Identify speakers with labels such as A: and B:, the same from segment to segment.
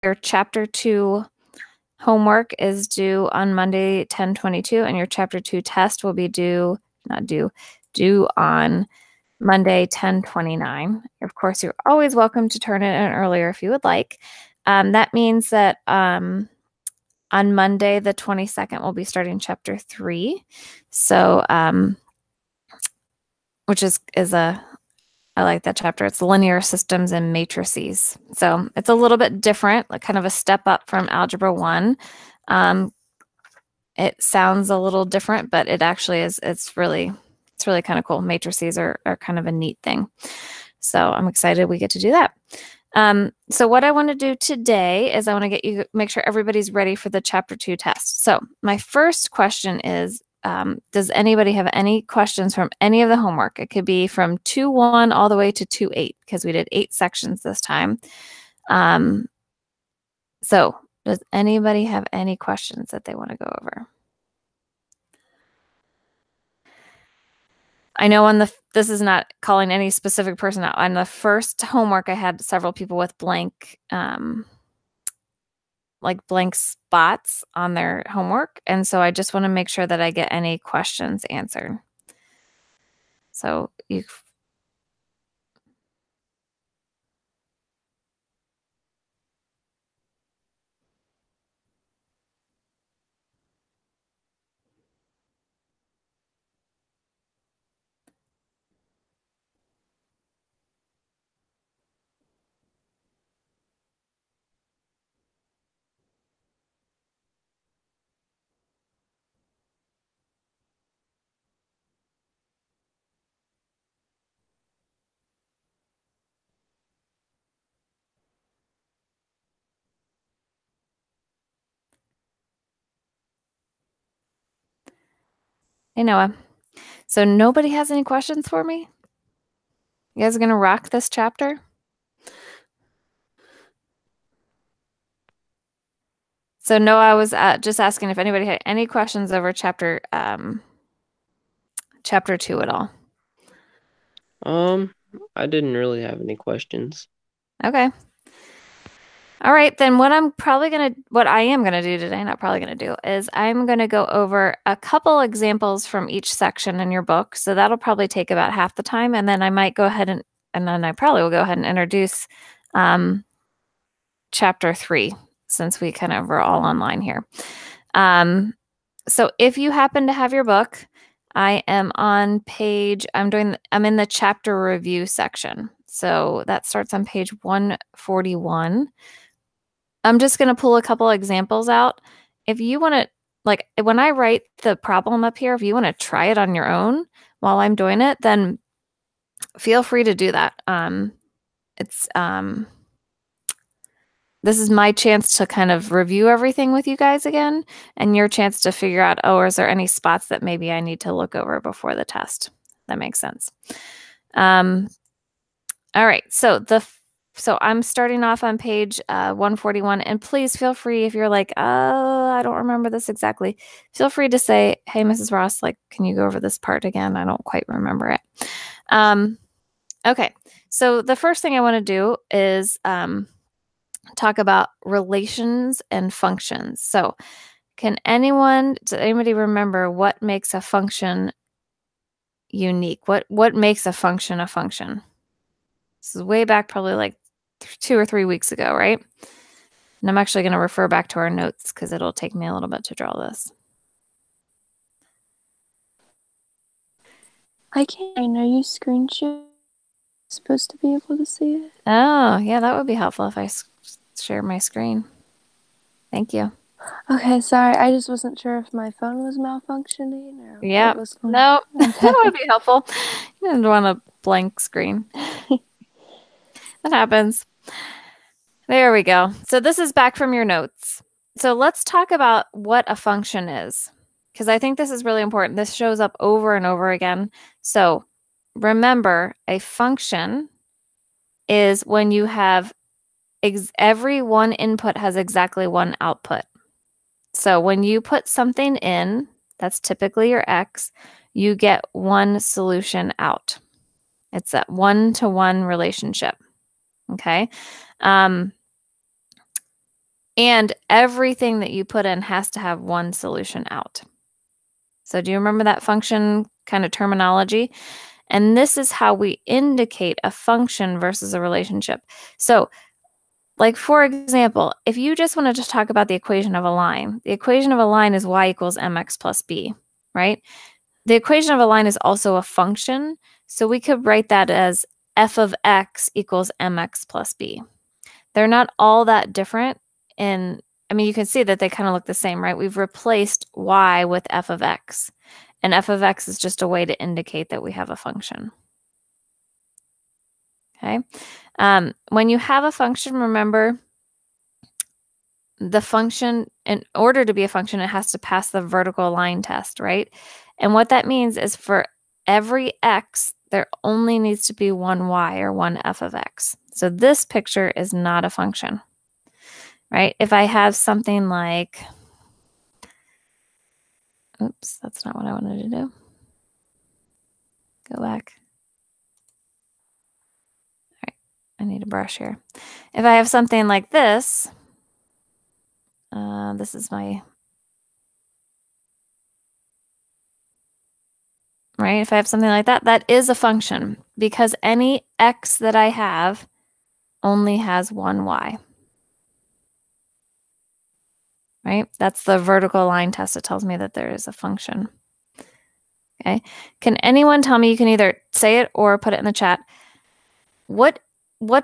A: your Chapter 2 homework is due on Monday, 10/22, and your Chapter 2 test will be due on Monday, 10/29. Of course, you're always welcome to turn it in earlier if you would like. That means that on Monday, the 22nd, we'll be starting Chapter 3. So, which is I like that chapter. It's linear systems and matrices. So it's a little bit different, like kind of a step up from Algebra 1. It sounds a little different, but it actually is. It's really kind of cool. Matrices are kind of a neat thing. So I'm excited we get to do that. So what I want to do today is I want to make sure everybody's ready for the Chapter 2 test. So my first question is, does anybody have any questions from any of the homework? It could be from 2-1 all the way to 2-8 because we did 8 sections this time. So does anybody have any questions that they want to go over? I know this is not calling any specific person out. On the first homework, I had several people with blank spots on their homework. And so I just want to make sure that I get any questions answered. So Hey, Noah. So nobody has any questions for me? You guys are going to rock this chapter? So Noah, I was just asking if anybody had any questions over chapter 2 at all.
B: I didn't really have any questions.
A: Okay. All right, then what I am gonna do today, not probably gonna do, is I'm gonna go over a couple examples from each section in your book. So that'll probably take about half the time, and then I might go ahead and then I probably will go ahead and introduce Chapter 3, since we kind of were all online here. So if you happen to have your book, I am on I'm in the chapter review section. So that starts on page 141. I'm just going to pull a couple examples out. If you want to, like, when I write the problem up here, if you want to try it on your own while I'm doing it, then feel free to do that. This is my chance to kind of review everything with you guys again, and your chance to figure out, oh, is there any spots that maybe I need to look over before the test? That makes sense. All right, so I'm starting off on page 141, and please feel free if you're like, oh, I don't remember this exactly. Feel free to say, hey, Mrs. Ross, like, can you go over this part again? I don't quite remember it. Okay, so the first thing I want to do is talk about relations and functions. So does anybody remember what makes a function unique? What makes a function a function? This is way back, probably like 2 or 3 weeks ago, right? And I'm actually going to refer back to our notes because it'll take me a little bit to draw this.
C: I can't. I know you screen share. Supposed to be able to see it.
A: Oh, yeah, that would be helpful if I share my screen. Thank you.
C: Okay, sorry. I just wasn't sure if my phone was malfunctioning or what was going
A: on. No, that would be helpful. You didn't want a blank screen. That happens. There we go. So this is back from your notes. So let's talk about what a function is, because I think this is really important. This shows up over and over again. So remember, a function is when you have every one input has exactly one output. So when you put something in, that's typically your x, you get one solution out. It's that one-to-one relationship. Okay. And everything that you put in has to have one solution out. So do you remember that function kind of terminology? And this is how we indicate a function versus a relationship. So, like, for example, if you just wanted to talk about the equation of a line, the equation of a line is y equals mx plus b, right? The equation of a line is also a function, so we could write that as f of x equals mx plus b. They're not all that different in, I mean, you can see that they kind of look the same, right? We've replaced y with f of x, and f of x is just a way to indicate that we have a function. Okay. When you have a function, remember, the function, in order to be a function, it has to pass the vertical line test, right? And what that means is for every x, there only needs to be one y or one f of x. So this picture is not a function, right? If I have something like, oops, that's not what I wanted to do. Go back. All right, I need a brush here. If I have something like this, this is my, right? If I have something like that, that is a function because any x that I have only has one y, right? That's the vertical line test. It tells me that there is a function. Okay. Can anyone tell me, you can either say it or put it in the chat, what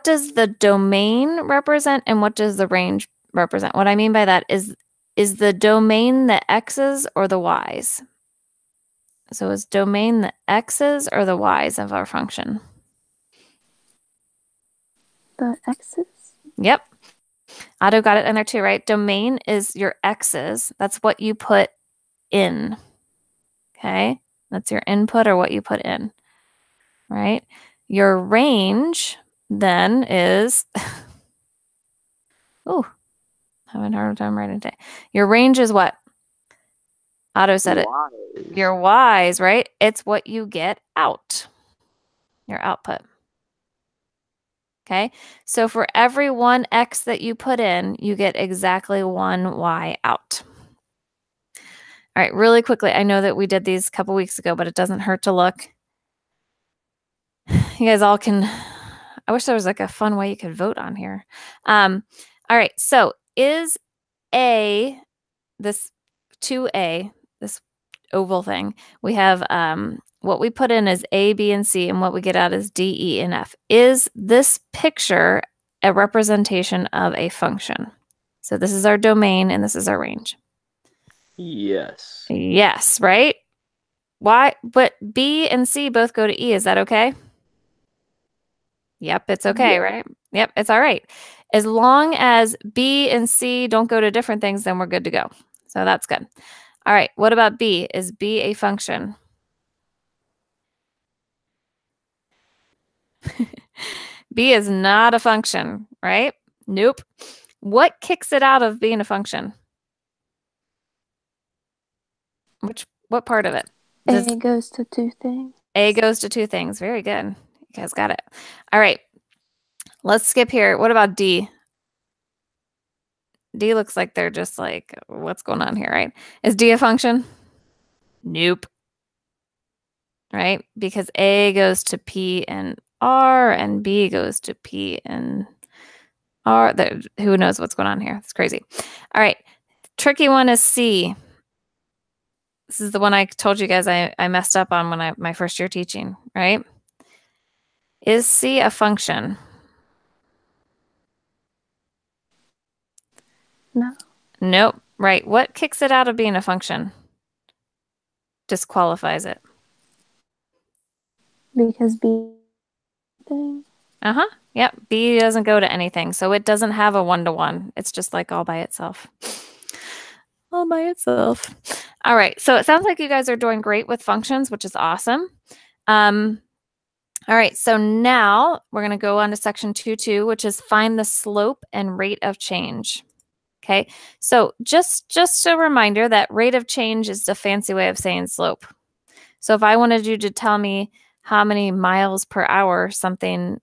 A: does the domain represent and what does the range represent? What I mean by that is the domain the x's or the y's? So is domain the x's or the y's of our function?
C: The x's?
A: Yep. Otto got it in there too, right? Domain is your x's. That's what you put in. Okay? That's your input or what you put in, right? Your range then is, oh, having a hard time writing today. Your range is what? Otto said it. Your y's, right? It's what you get out, your output. Okay, so for every one x that you put in, you get exactly one y out. All right, really quickly, I know that we did these a couple weeks ago, but it doesn't hurt to look. You guys all can, I wish there was like a fun way you could vote on here. All right, so is A, this 2A, this oval thing, we have what we put in is A, B, and C, and what we get out is D, E, and F. Is this picture a representation of a function? So this is our domain and this is our range.
B: Yes.
A: Yes, right? Why? But B and C both go to E. Is that okay? Yep, it's okay, right? Yep, it's all right. As long as B and C don't go to different things, then we're good to go. So that's good. All right, what about B? Is B a function? B is not a function, right? Nope. What kicks it out of being a function? What part of it?
C: A goes to two things.
A: A goes to two things. Very good. You guys got it. All right. Let's skip here. What about D? D looks like they're just like, what's going on here, right? Is D a function? Nope. Right? Because A goes to P and R and B goes to P and R. Who knows what's going on here? It's crazy. All right. Tricky one is C. This is the one I told you guys I messed up on when my first year teaching, right? Is C a function?
C: No.
A: Nope. Right. What kicks it out of being a function? Disqualifies it.
C: Because B thing.
A: Uh-huh. Yep. B doesn't go to anything. So it doesn't have a one-to-one. It's just like all by itself. All by itself. All right. So it sounds like you guys are doing great with functions, which is awesome. All right. So now we're going to go on to section 2.2, which is find the slope and rate of change. Okay. So just a reminder that rate of change is a fancy way of saying slope. So if I wanted you to tell me how many miles per hour something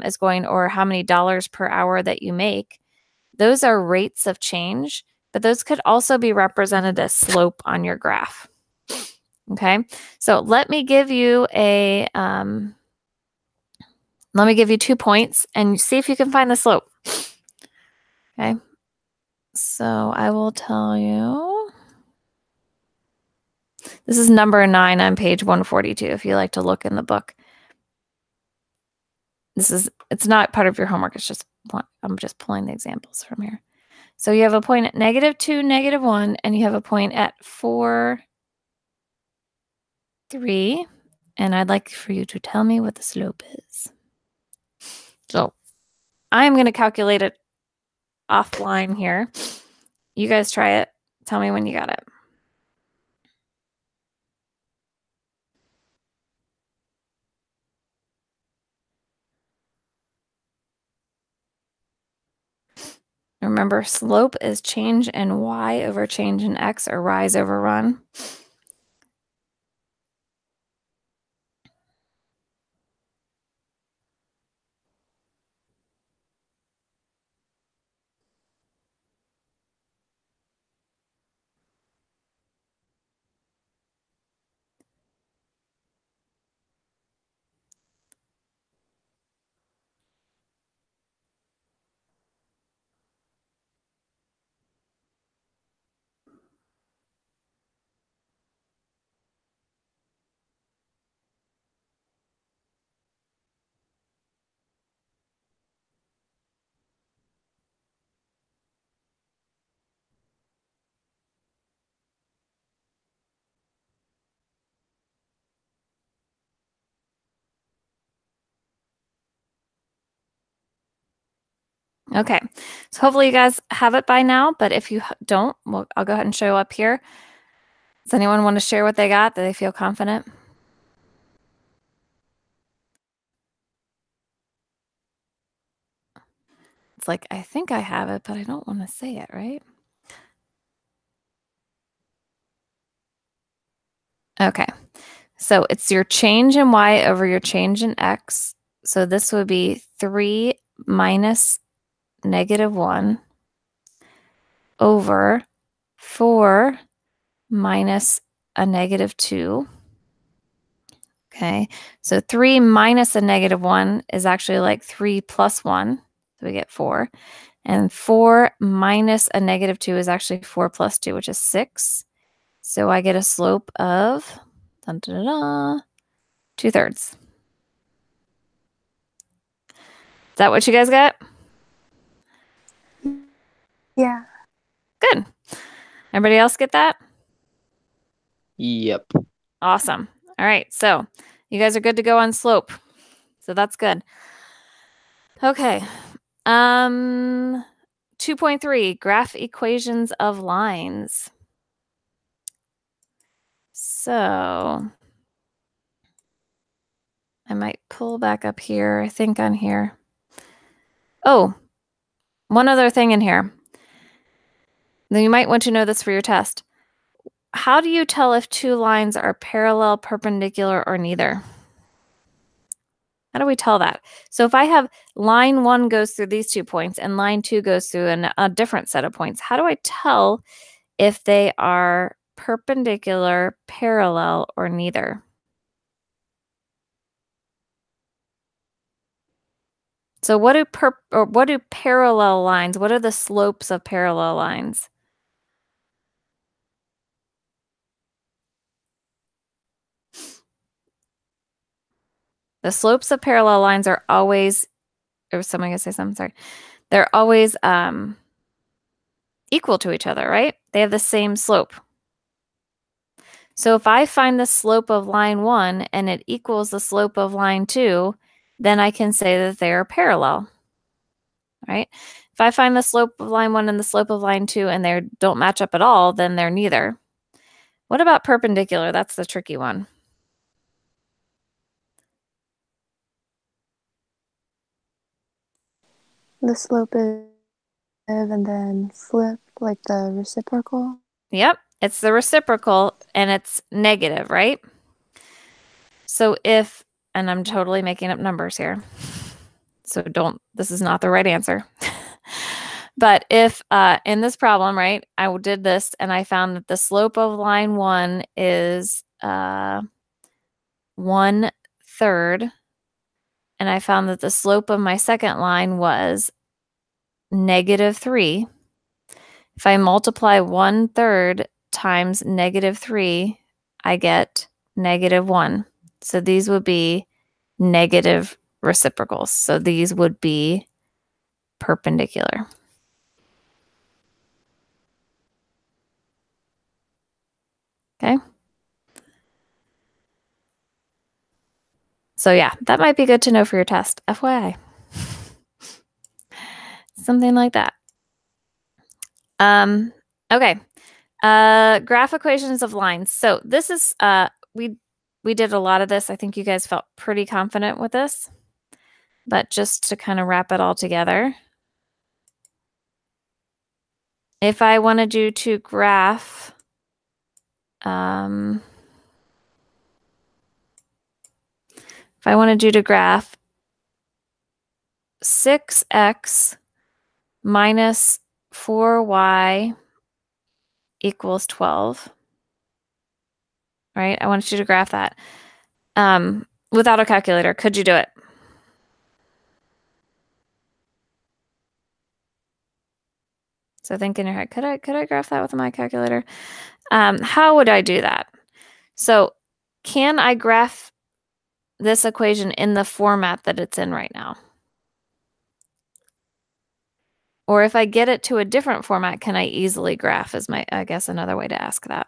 A: is going, or how many dollars per hour that you make, those are rates of change, but those could also be represented as slope on your graph. Okay, so let me give you 2 points and see if you can find the slope. Okay, so I will tell you. This is number 9 on page 142 if you like to look in the book. It's not part of your homework, it's just I'm just pulling the examples from here. So you have a point at -2, -1, and you have a point at 4, 3, and I'd like for you to tell me what the slope is. So I'm going to calculate it offline here. You guys try it. Tell me when you got it. Remember, slope is change in y over change in x, or rise over run. Okay, so hopefully you guys have it by now, but if you don't, I'll go ahead and show up here. Does anyone want to share what they got? Do they feel confident? It's like, I think I have it, but I don't want to say it, right? Okay, so it's your change in y over your change in x. So this would be 3 minus -1 over 4 minus a -2. Okay, so 3 minus a -1 is actually like 3 plus 1. So we get 4. And 4 minus a -2 is actually 4 plus 2, which is 6. So I get a slope of 2/3. Is that what you guys got?
C: Yeah.
A: Good. Everybody else get that?
B: Yep.
A: Awesome. All right, so you guys are good to go on slope. So that's good. Okay. 2.3, graph equations of lines. So I might pull back up here, I think on here. Oh, one other thing in here. Then you might want to know this for your test. How do you tell if 2 lines are parallel, perpendicular, or neither? How do we tell that? So if I have line 1 goes through these 2 points and line 2 goes through a different set of points, how do I tell if they are perpendicular, parallel, or neither? So what do parallel lines? What are the slopes of parallel lines? The slopes of parallel lines are always, or someone gonna say something, sorry. They're always equal to each other, right? They have the same slope. So if I find the slope of line 1 and it equals the slope of line 2, then I can say that they are parallel, right? If I find the slope of line 1 and the slope of line 2 and they don't match up at all, then they're neither. What about perpendicular? That's the tricky one.
C: The slope is and then flip like the reciprocal.
A: Yep, it's the reciprocal and it's negative, right? So if, and I'm totally making up numbers here, so this is not the right answer. But if in this problem, right, I did this and I found that the slope of line 1 is 1/3, and I found that the slope of my second line was -3. If I multiply 1/3 times -3, I get -1. So these would be negative reciprocals. So these would be perpendicular. Okay. So yeah, that might be good to know for your test, FYI. Something like that. Okay. Graph equations of lines. So this is we did a lot of this. I think you guys felt pretty confident with this. But just to kind of wrap it all together, if I wanted you to graph if I wanted you to graph 6x minus 4y equals 12, right? I wanted you to graph that without a calculator. Could you do it? So think in your head, could I graph that with my calculator? How would I do that? So can I graph this equation in the format that it's in right now? Or if I get it to a different format, can I easily graph is I guess another way to ask that.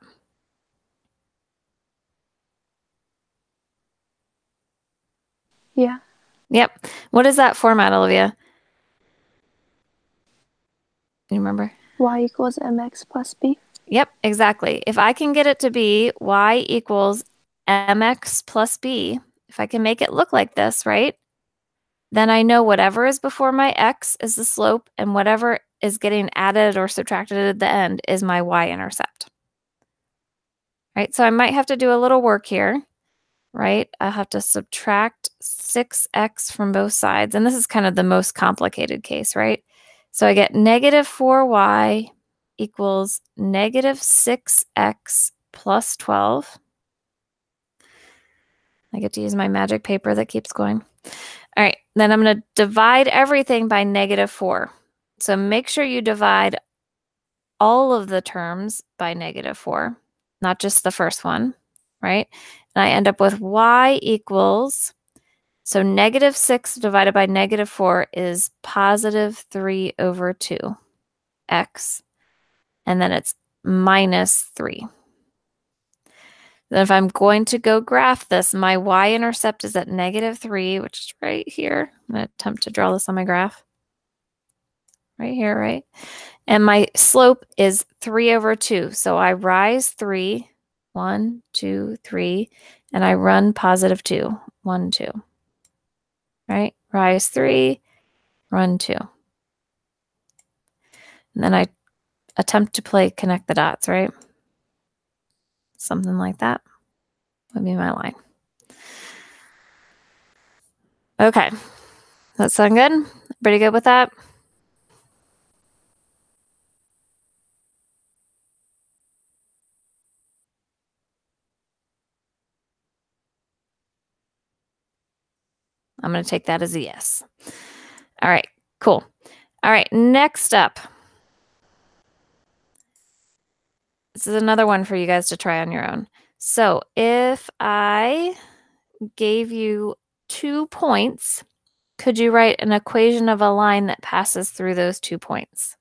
C: Yeah.
A: Yep. What is that format, Olivia? You remember?
C: Y equals mx plus b.
A: Yep, exactly. If I can get it to be y equals mx plus b, if I can make it look like this, right? Then I know whatever is before my x is the slope, and whatever is getting added or subtracted at the end is my y-intercept. Right? So I might have to do a little work here, right? I have to subtract 6x from both sides, and this is kind of the most complicated case, right? So I get -4y equals -6x plus 12. I get to use my magic paper that keeps going. All right, then I'm going to divide everything by -4. So make sure you divide all of the terms by -4, not just the first one, right? And I end up with y equals, so -6 divided by -4 is +3/2 x, and then it's -3. Then if I'm going to go graph this, my y-intercept is at -3, which is right here. I'm going to attempt to draw this on my graph. Right here, right? And my slope is 3/2. So I rise 3, 1, 2, 3, and I run +2, 1, 2. Right? Rise 3, run 2. And then I attempt to connect the dots, right? Something like that would be my line. Okay. That sound good? Pretty good with that? I'm going to take that as a yes. All right, cool. All right, next up. This is another one for you guys to try on your own. So if I gave you 2 points, could you write an equation of a line that passes through those 2 points?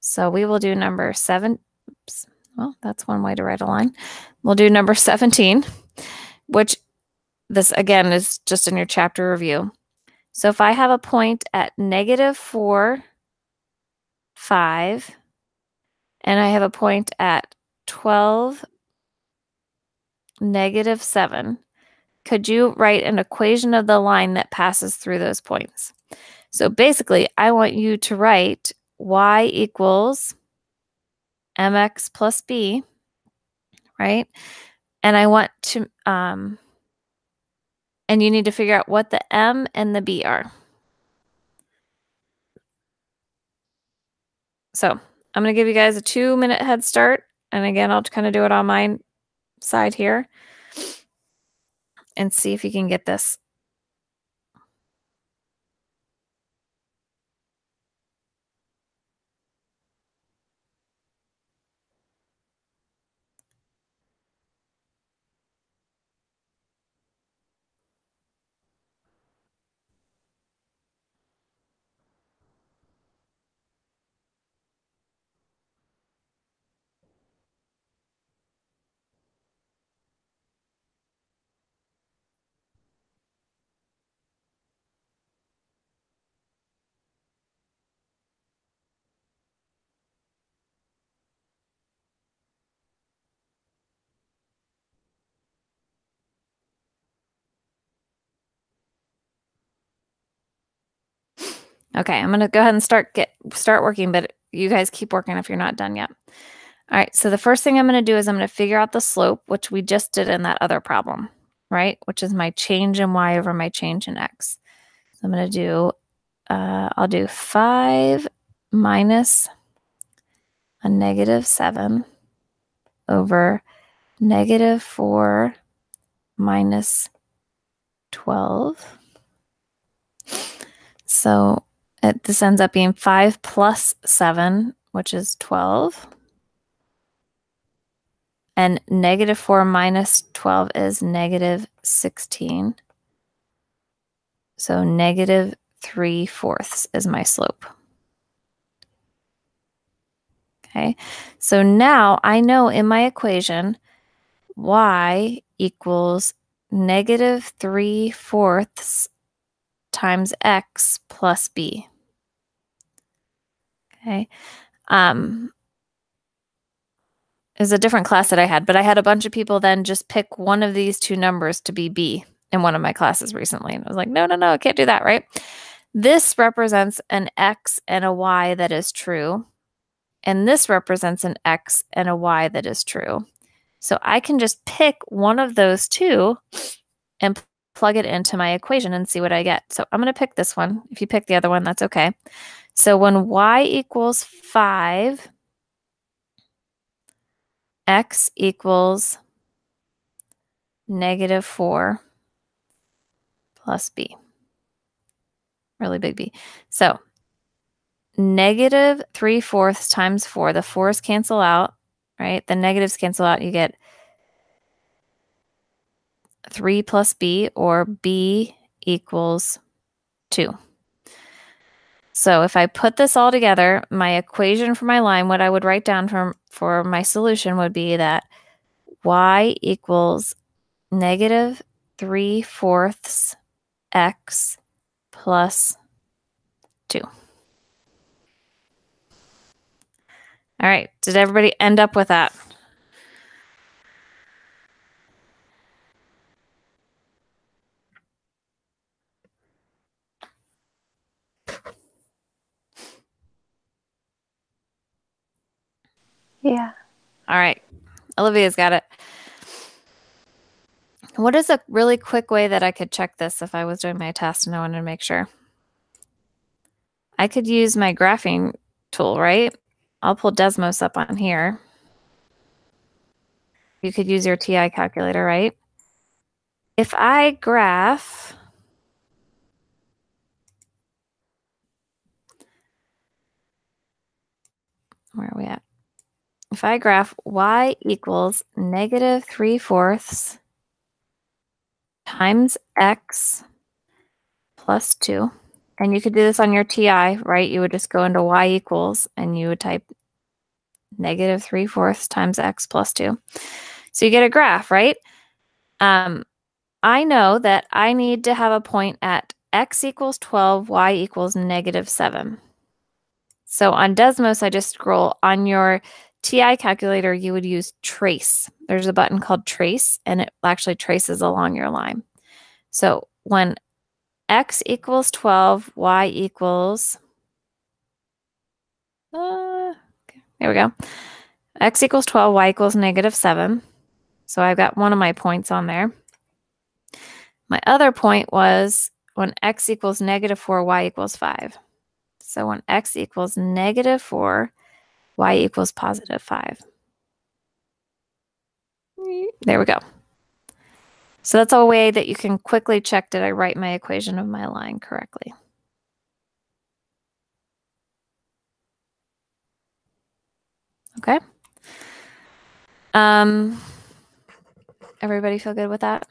A: So we will do number 7. Oops. Well, that's one way to write a line. We'll do number 17, which this again is just in your chapter review. So if I have a point at -4, 5, and I have a point at 12, -7, could you write an equation of the line that passes through those points? So basically, I want you to write y equals mx plus b, right? And I want to, and you need to figure out what the m and the b are. So I'm going to give you guys a 2-minute head start. And again, I'll kind of do it on my side here and see if you can get this. Okay, I'm going to go ahead and start working, but you guys keep working if you're not done yet. All right, so the first thing I'm going to do is I'm going to figure out the slope, which we just did in that other problem, right? Which is my change in y over my change in x. So I'm going to do, I'll do 5 minus a -7 over -4 minus 12. So this ends up being 5 plus 7, which is 12. And -4 minus 12 is -16. So -3/4 is my slope. Okay, so now I know in my equation y equals -3/4 times x plus b. Okay, it was a different class that I had, but I had a bunch of people then just pick one of these two numbers to be b in one of my classes recently. And I was like, no, I can't do that, right? This represents an x and a y that is true. And this represents an x and a y that is true. So I can just pick one of those two and plug it into my equation and see what I get. So I'm going to pick this one. If you pick the other one, that's okay. So when y equals 5, x equals -4 plus b. Really big B. So -3/4 times 4. The 4's cancel out, right? The negatives cancel out. You get 3 plus b, or b equals 2. So if I put this all together, my equation for my line, what I would write down for my solution would be that y equals -3/4 x plus 2. All right, did everybody end up with that?
C: Yeah.
A: All right, Olivia's got it. What is a really quick way that I could check this if I was doing my test and I wanted to make sure? I could use my graphing tool, right? I'll pull Desmos up on here. You could use your TI calculator, right? If I graph, where are we at? If I graph y equals -3/4 times x plus 2, and you could do this on your TI, right? You would just go into y equals and you would type -3/4 times x plus 2. So you get a graph, right? I know that I need to have a point at x equals 12, y equals -7. So on Desmos, I just scroll. On your TI calculator, you would use trace. There's a button called trace, and it actually traces along your line. So when x equals 12, y equals, here we go. X equals 12, y equals -7. So I've got one of my points on there. My other point was when x equals -4, y equals 5. So when x equals -4, y equals positive 5. There we go. So that's a way that you can quickly check, did I write my equation of my line correctly? Okay. Everybody feel good with that?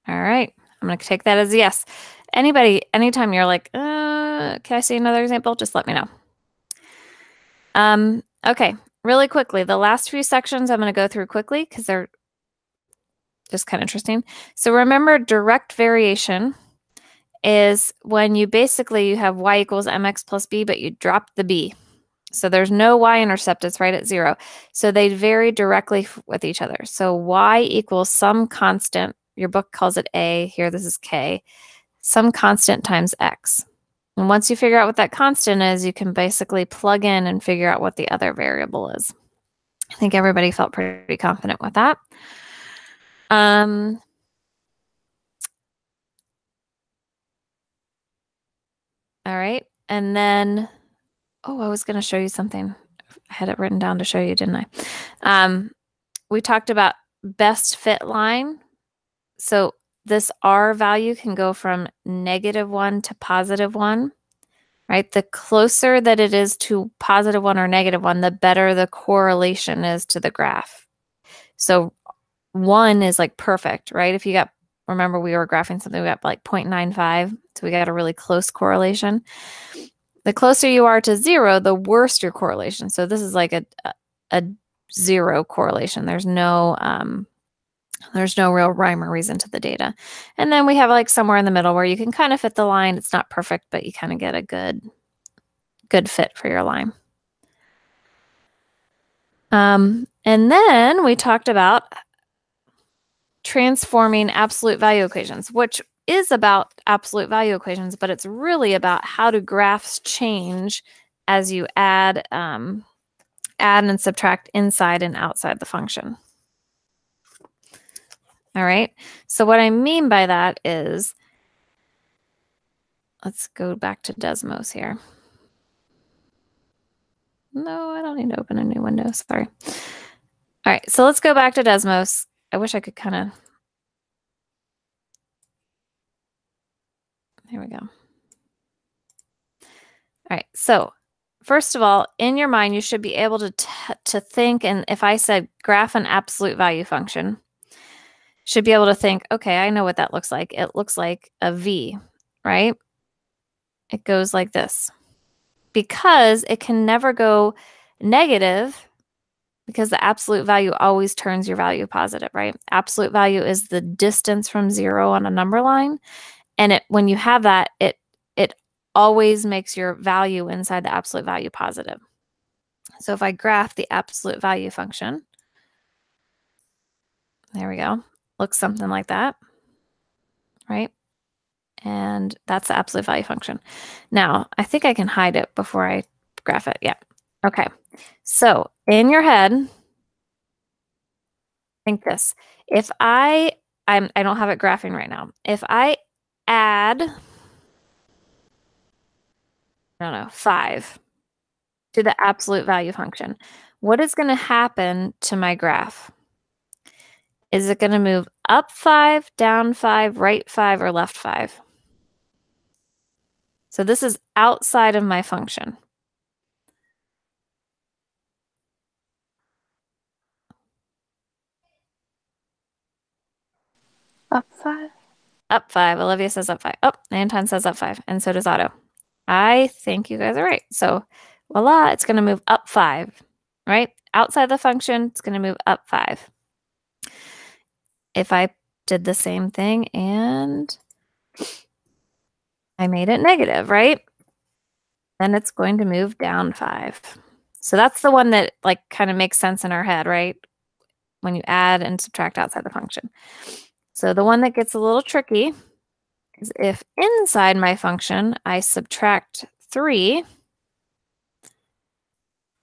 A: All right. I'm going to take that as a yes. Anybody, anytime you're like, can I see another example? Just let me know. Okay, really quickly, the last few sections I'm going to go through quickly because they're just kind of interesting. So remember, direct variation is when you have y equals mx plus b, but you drop the b. So there's no y-intercept, it's right at 0. So they vary directly with each other. So y equals some constant, your book calls it a, here this is k, some constant times x. And once you figure out what that constant is, you can basically plug in and figure out what the other variable is. I think everybody felt pretty confident with that. All right, and then, oh, I was going to show you something. I had it written down to show you, didn't I? We talked about best fit line. So this R value can go from -1 to +1, right? The closer that it is to +1 or -1, the better the correlation is to the graph. So 1 is like perfect, right? If you got, remember we were graphing something, we got like 0.95, so we got a really close correlation. The closer you are to 0, the worse your correlation. So this is like a 0 correlation. There's no real rhyme or reason to the data. And then we have like somewhere in the middle where you can kind of fit the line. It's not perfect, but you kind of get a good fit for your line. And then we talked about transforming absolute value equations, which is about absolute value equations, but it's really about how do graphs change as you add and subtract inside and outside the function. All right, so what I mean by that is, let's go back to Desmos here. No, I don't need to open a new window, sorry. All right, so let's go back to Desmos. I wish I could kind of, here we go. All right, so first of all, in your mind, you should be able to think, and if I said graph an absolute value function, should be able to think, okay, I know what that looks like. It looks like a V, right? It goes like this. Because it can never go negative, because the absolute value always turns your value positive, right? Absolute value is the distance from 0 on a number line. And when you have that, it always makes your value inside the absolute value positive. So if I graph the absolute value function, there we go, looks something like that, right? And that's the absolute value function. Now, I think I can hide it before I graph it. Yeah. Okay. So in your head, think this. If I don't have it graphing right now. If I add, I don't know, 5 to the absolute value function, what is going to happen to my graph? Is it going to move up 5, down 5, right 5, or left 5? So this is outside of my function.
C: Up 5.
A: Up 5. Olivia says up 5. Oh, Anton says up 5. And so does Otto. I think you guys are right. So voila, it's going to move up 5, right? Outside the function, it's going to move up 5. If I did the same thing and I made it negative, right? Then it's going to move down 5. So that's the one that like kind of makes sense in our head, right? When you add and subtract outside the function. So the one that gets a little tricky is if inside my function I subtract 3,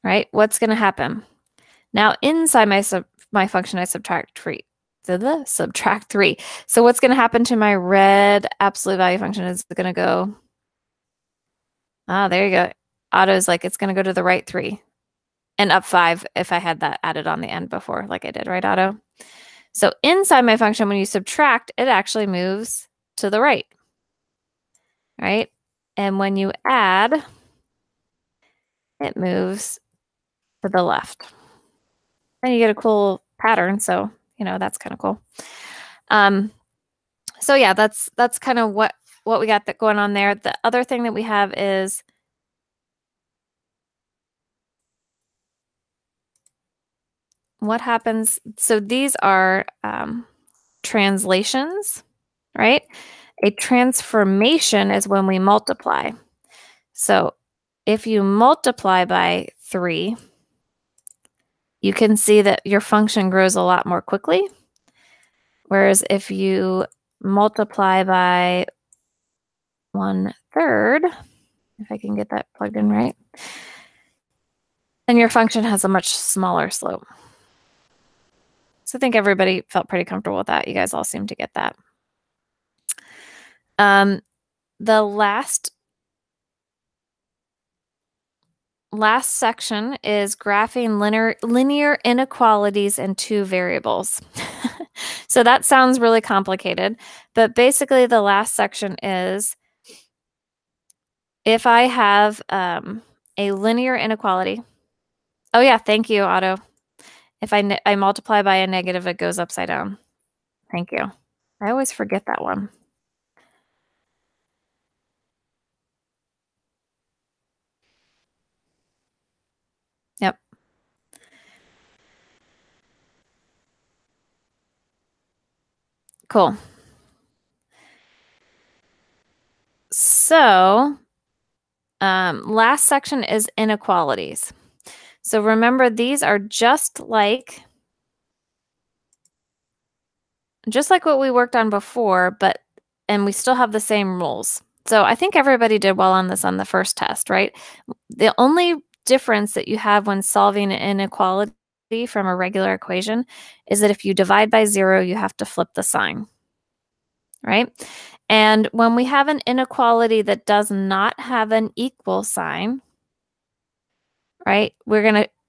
A: right? What's going to happen? Now inside my function I subtract 3. subtract 3. So what's going to happen to my red absolute value function is going to go, there you go. Otto's like, it's going to go to the right 3 and up 5 if I had that added on the end before, like I did, right, Otto? So inside my function, when you subtract, it actually moves to the right, right? And when you add, it moves to the left. And you get a cool pattern, so, that's kind of cool. So yeah, that's kind of what we got going on there. The other thing that we have is what happens. So these are translations, right? A transformation is when we multiply. So if you multiply by 3, you can see that your function grows a lot more quickly. Whereas if you multiply by 1/3, if I can get that plugged in right, then your function has a much smaller slope. So I think everybody felt pretty comfortable with that. You guys all seem to get that. The last section is graphing linear inequalities in 2 variables. So that sounds really complicated, but basically the last section is if I have a linear inequality. Oh yeah, thank you, Otto. If I multiply by a negative, it goes upside down. Thank you. I always forget that one. Yep. Cool. So, last section is inequalities. So remember, these are just like what we worked on before, and we still have the same rules. So I think everybody did well on this on the first test, right? The only difference that you have when solving an inequality from a regular equation is that if you divide by 0, you have to flip the sign, right? And when we have an inequality that does not have an equal sign, right,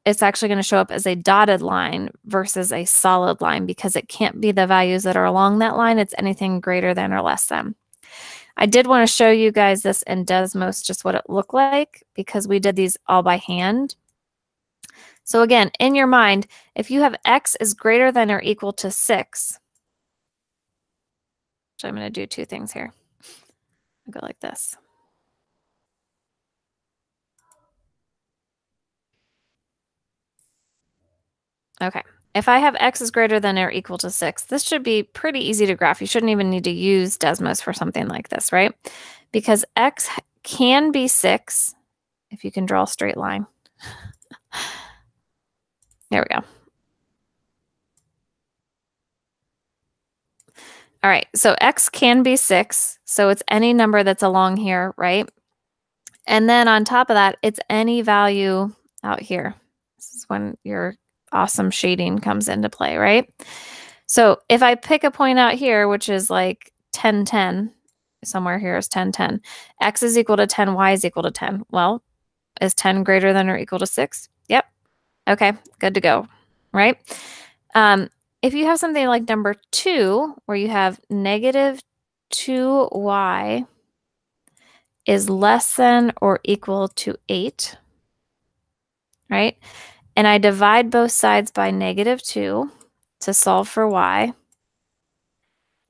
A: it's actually going to show up as a dotted line versus a solid line because it can't be the values that are along that line. It's anything greater than or less than. I did want to show you guys this in Desmos, just what it looked like, because we did these all by hand. So again, in your mind, if you have x is greater than or equal to 6, so I'm going to do 2 things here. I'll go like this. Okay. If I have x is greater than or equal to 6, this should be pretty easy to graph. You shouldn't even need to use Desmos for something like this, right? Because x can be 6 if you can draw a straight line. There we go. All right, so x can be 6, so it's any number that's along here, right? And then on top of that, it's any value out here. This is when your awesome shading comes into play, right? So if I pick a point out here, which is like 10, 10, somewhere here is 10, 10. X is equal to 10, y is equal to 10. Well, is 10 greater than or equal to 6? Yep. Okay, good to go, right? If you have something like number 2, where you have negative 2y is less than or equal to 8, right? And I divide both sides by negative 2 to solve for y.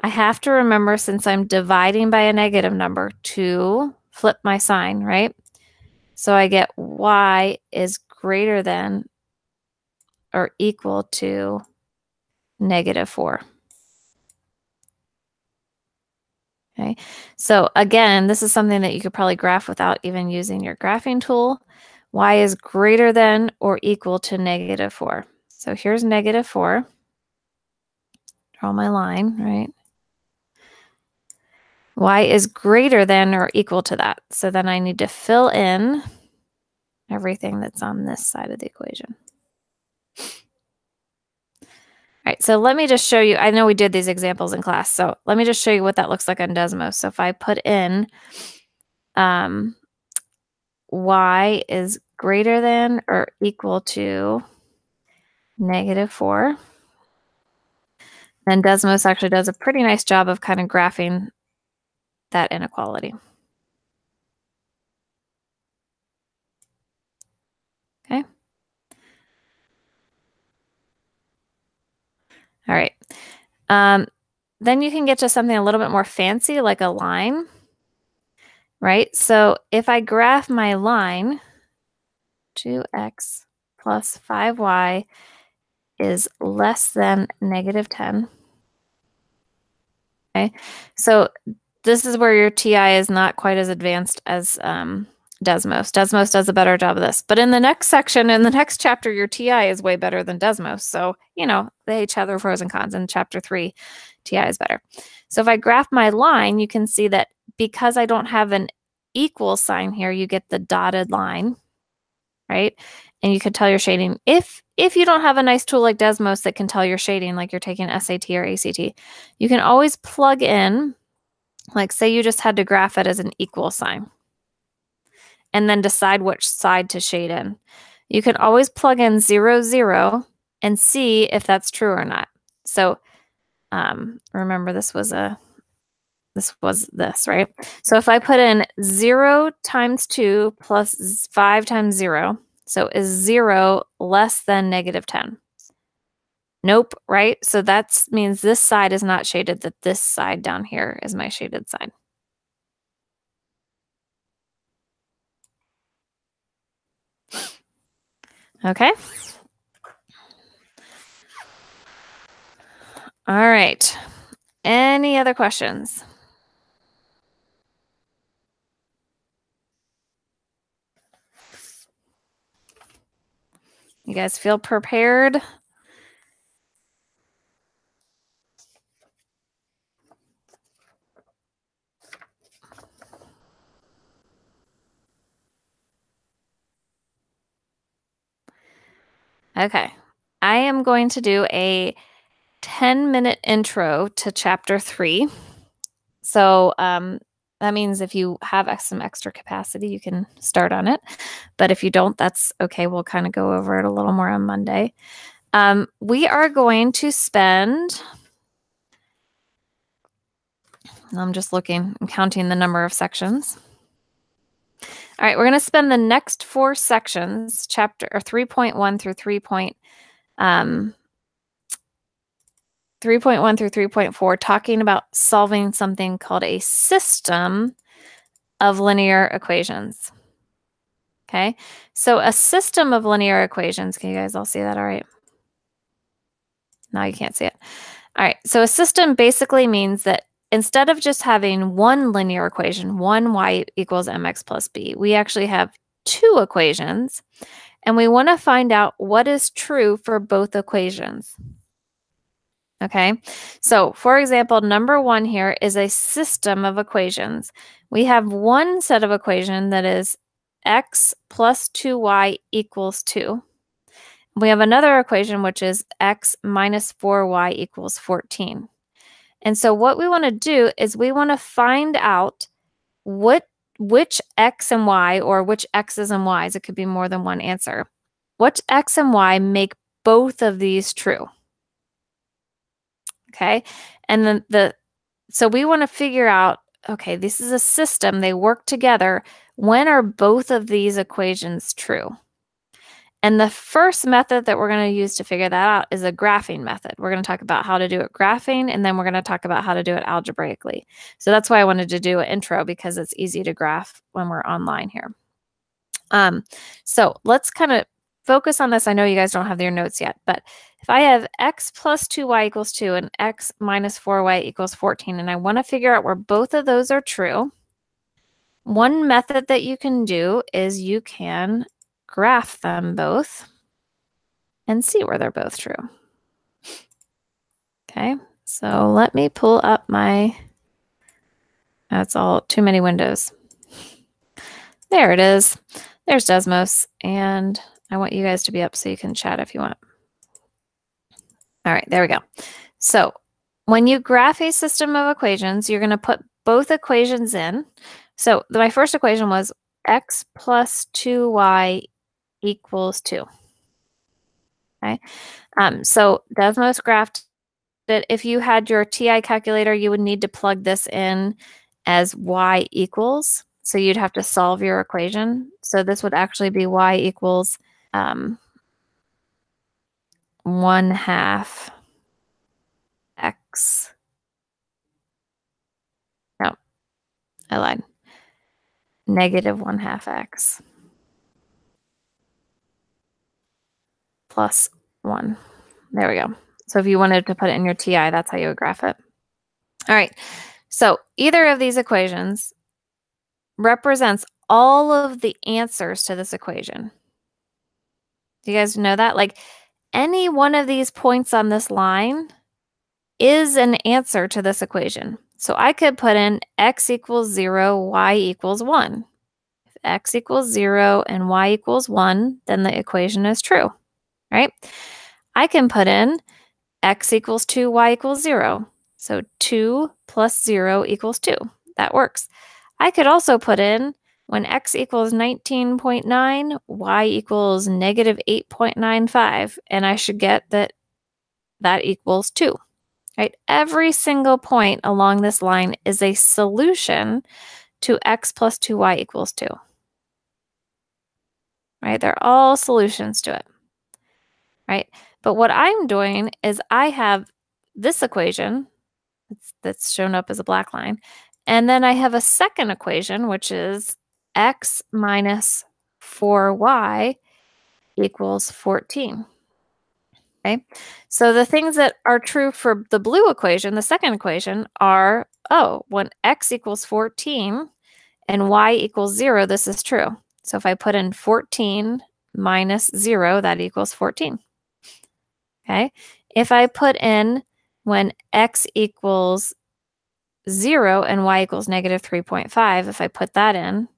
A: I have to remember, since I'm dividing by a negative number, to flip my sign, right? So I get y is greater than or equal to negative 4. Okay, so again, this is something that you could probably graph without even using your graphing tool. Y is greater than or equal to negative 4. So here's negative 4. Draw my line, right? Y is greater than or equal to that. So then I need to fill in everything that's on this side of the equation. right, so let me just show you. I know we did these examples in class, so let me just show you what that looks like on Desmos. So if I put in y is greater than or equal to -4, then Desmos actually does a pretty nice job of kind of graphing that inequality. Okay. All right. Then you can get to something a little bit more fancy, like a line, right? So if I graph my line, 2x plus 5y is less than -10. Okay, so this is where your TI is not quite as advanced as Desmos. Desmos does a better job of this. But in the next section, in the next chapter, your TI is way better than Desmos. So, you know, they each have their pros and cons. In chapter 3, TI is better. So if I graph my line, you can see that because I don't have an equal sign here, you get the dotted line, right? And you could tell your shading. If you don't have a nice tool like Desmos that can tell your shading, like you're taking SAT or ACT, you can always plug in, like say you just had to graph it as an equal sign and then decide which side to shade in. You can always plug in 0, 0 and see if that's true or not. So remember this was this, right? So if I put in 0 times 2 plus 5 times 0, so is 0 less than -10? Nope, right? So that means this side is not shaded, that this side down here is my shaded side. Okay. All right. Any other questions? You guys feel prepared? Okay. I am going to do a 10-minute intro to chapter 3. So that means if you have some extra capacity, you can start on it. But if you don't, that's okay. We'll kind of go over it a little more on Monday. We are going to spend, I'm just looking, I'm counting the number of sections. All right, we're going to spend the next 4 sections, chapter or 3.1 through 3.1 through 3.4, talking about solving something called a system of linear equations. Okay, so a system of linear equations, can you guys all see that all right? No, you can't see it. All right, so a system basically means that instead of just having one linear equation, 1y equals mx plus b, we actually have 2 equations, and we want to find out what is true for both equations. Okay, so for example, number 1 here is a system of equations. We have one set of equation that is x plus 2y equals 2. We have another equation which is x minus 4y equals 14. And so what we want to do is we want to find out which x and y, or which x's and y's, it could be more than one answer, which x and y make both of these true. Okay, and then so we want to figure out, okay, this is a system, they work together. When are both of these equations true? And the first method that we're going to use to figure that out is a graphing method. We're going to talk about how to do it graphing, and then we're going to talk about how to do it algebraically. So that's why I wanted to do an intro, because it's easy to graph when we're online here. So let's kind of focus on this. I know you guys don't have your notes yet, but if I have x plus 2y equals 2 and x minus 4y equals 14, and I want to figure out where both of those are true, one method that you can do is you can graph them both and see where they're both true. Okay, so let me pull up my, that's all too many windows. There it is. There's Desmos, and I want you guys to be up so you can chat if you want. All right, there we go. So when you graph a system of equations, you're going to put both equations in. So my first equation was x plus 2y equals 2. Okay. So Desmos graphed it. If you had your TI calculator, you would need to plug this in as y equals. So you'd have to solve your equation. So this would actually be y equals 1/2 x. No, I lied. Negative 1/2 x plus 1. There we go. So if you wanted to put it in your TI, that's how you would graph it. All right. So either of these equations represents all of the answers to this equation. Do you guys know that? Like any one of these points on this line is an answer to this equation. So I could put in x equals 0, y equals 1. If x equals 0 and y equals 1, then the equation is true, right? I can put in x equals 2, y equals 0. So 2 plus 0 equals 2. That works. I could also put in when x equals 19.9, y equals negative 8.95, and I should get that that equals 2, right? Every single point along this line is a solution to x plus 2y equals 2, right? They're all solutions to it, right? But what I'm doing is I have this equation that's shown up as a black line, and then I have a second equation, which is x minus 4y equals 14. Okay, so the things that are true for the blue equation, the second equation, are, oh, when x equals 14 and y equals 0, this is true. So if I put in 14 minus 0, that equals 14. Okay, if I put in when x equals 0 and y equals negative 3.5, if I put that in,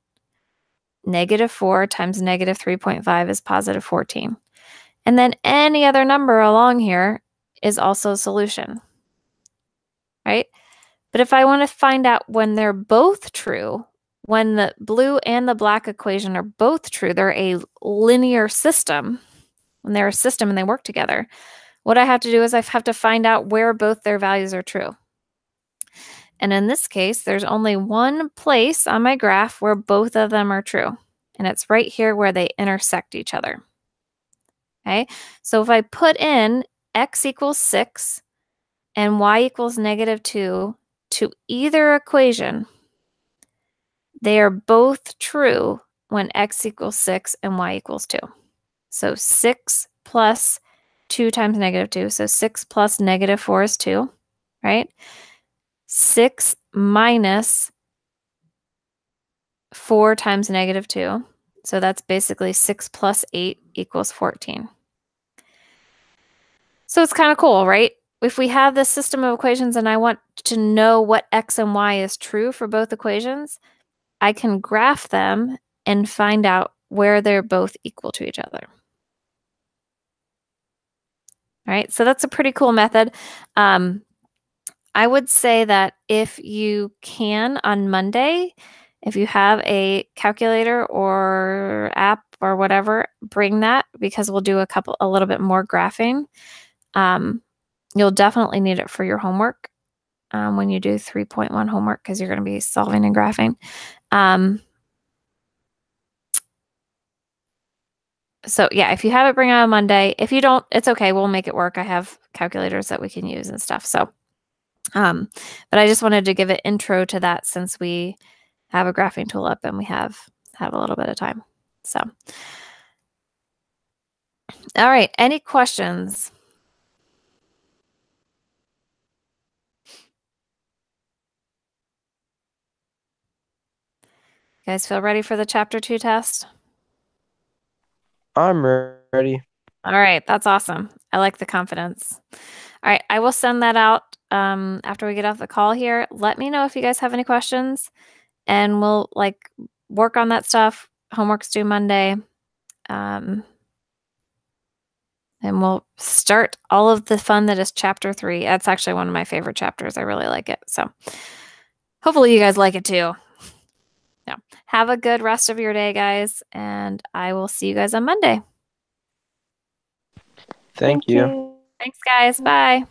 A: negative 4 times negative 3.5 is positive 14. And then any other number along here is also a solution, right? But if I want to find out when they're both true, when the blue and the black equation are both true, they're a linear system, when they're a system and they work together, what I have to do is I have to find out where both their values are true. And in this case, there's only one place on my graph where both of them are true, and it's right here where they intersect each other. Okay, so if I put in x equals 6 and y equals negative 2 to either equation, they are both true when x equals 6 and y equals 2. So 6 plus 2 times negative 2, so 6 plus negative 4 is 2, right? 6 minus 4 times negative 2, so that's basically 6 plus 8 equals 14. So it's kind of cool, right? If we have this system of equations and I want to know what x and y is true for both equations, I can graph them and find out where they're both equal to each other. All right, so that's a pretty cool method. I would say that if you can on Monday, if you have a calculator or app or whatever, bring that because we'll do a little bit more graphing. You'll definitely need it for your homework when you do 3.1 homework because you're going to be solving and graphing. So yeah, if you have it, bring it on Monday. If you don't, it's okay. We'll make it work. I have calculators that we can use and stuff. So, but I just wanted to give an intro to that since we have a graphing tool up and we have a little bit of time. So, all right. Any questions? You guys feel ready for the chapter 2 test?
B: I'm ready.
A: All right, that's awesome. I like the confidence. All right, I will send that out after we get off the call here. Let me know if you guys have any questions, and we'll work on that stuff. Homework's due Monday. And we'll start all of the fun that is chapter 3. That's actually one of my favorite chapters. I really like it. So hopefully you guys like it too. Yeah. Have a good rest of your day, guys, and I will see you guys on Monday.
B: Thank you.
C: you.
A: Thanks, guys. Bye.